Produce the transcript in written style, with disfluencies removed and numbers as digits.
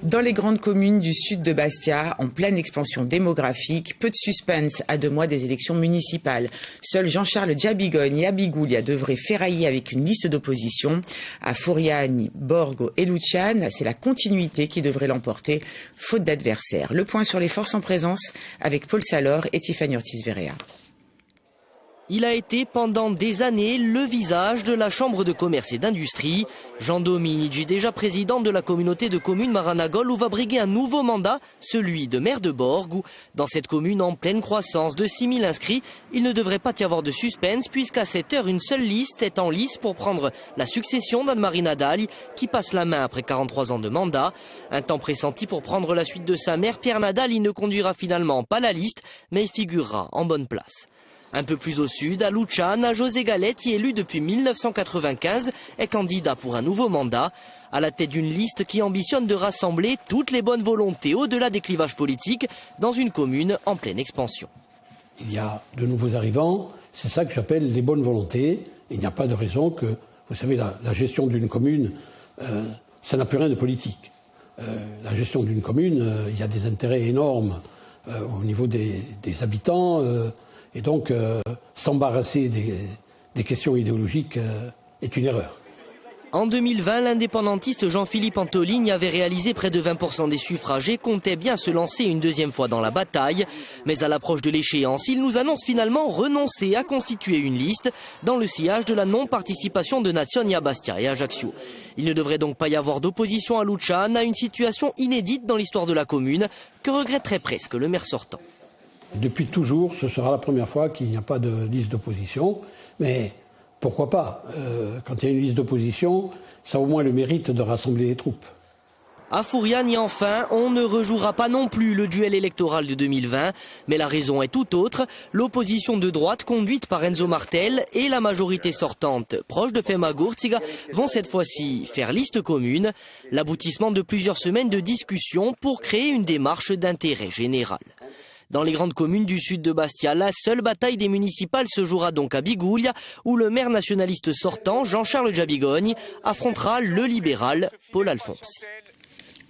Dans les grandes communes du sud de Bastia, en pleine expansion démographique, peu de suspense à 2 mois des élections municipales. Seul Jean-Charles Djabigogne et Abigoulia devraient ferrailler avec une liste d'opposition. À Furiani, Borgo et Luciane, c'est la continuité qui devrait l'emporter, faute d'adversaires. Le point sur les forces en présence avec Paul Salor et Tiffany Ortiz-Verrea. Il a été pendant des années le visage de la Chambre de commerce et d'industrie. Jean Dominici, déjà président de la communauté de communes Maranagol, où va briguer un nouveau mandat, celui de maire de Borgo. Dans cette commune en pleine croissance de 6000 inscrits, il ne devrait pas y avoir de suspense puisqu'à cette heure, une seule liste est en lice pour prendre la succession d'Anne-Marie Nadal, qui passe la main après 43 ans de mandat. Un temps pressenti pour prendre la suite de sa mère, Pierre Nadal, il ne conduira finalement pas la liste, mais il figurera en bonne place. Un peu plus au sud, à Luciane, José Galetti, élu depuis 1995, est candidat pour un nouveau mandat, à la tête d'une liste qui ambitionne de rassembler toutes les bonnes volontés au-delà des clivages politiques dans une commune en pleine expansion. Il y a de nouveaux arrivants, c'est ça que j'appelle les bonnes volontés. Il n'y a pas de raison que, vous savez, la gestion d'une commune, ça n'a plus rien de politique. La gestion d'une commune, il y a des intérêts énormes au niveau des habitants. Et donc, s'embarrasser des questions idéologiques est une erreur. En 2020, l'indépendantiste Jean-Philippe Antoligne avait réalisé près de 20% des suffrages et comptait bien se lancer une deuxième fois dans la bataille. Mais à l'approche de l'échéance, il nous annonce finalement renoncer à constituer une liste dans le sillage de la non-participation de Nazione à Bastia et Ajaccio. Il ne devrait donc pas y avoir d'opposition à Luciane, à une situation inédite dans l'histoire de la commune que regretterait presque le maire sortant. Depuis toujours, ce sera la première fois qu'il n'y a pas de liste d'opposition, mais pourquoi pas quand il y a une liste d'opposition, ça a au moins le mérite de rassembler les troupes. À Furiani, enfin, on ne rejouera pas non plus le duel électoral de 2020, mais la raison est tout autre. L'opposition de droite, conduite par Enzo Martel, et la majorité sortante, proche de Fema Gurtiga, vont cette fois-ci faire liste commune, l'aboutissement de plusieurs semaines de discussions pour créer une démarche d'intérêt général. Dans les grandes communes du sud de Bastia, la seule bataille des municipales se jouera donc à Bigoulia, où le maire nationaliste sortant, Jean-Charles Djabigogne, affrontera le libéral Paul Alphonse.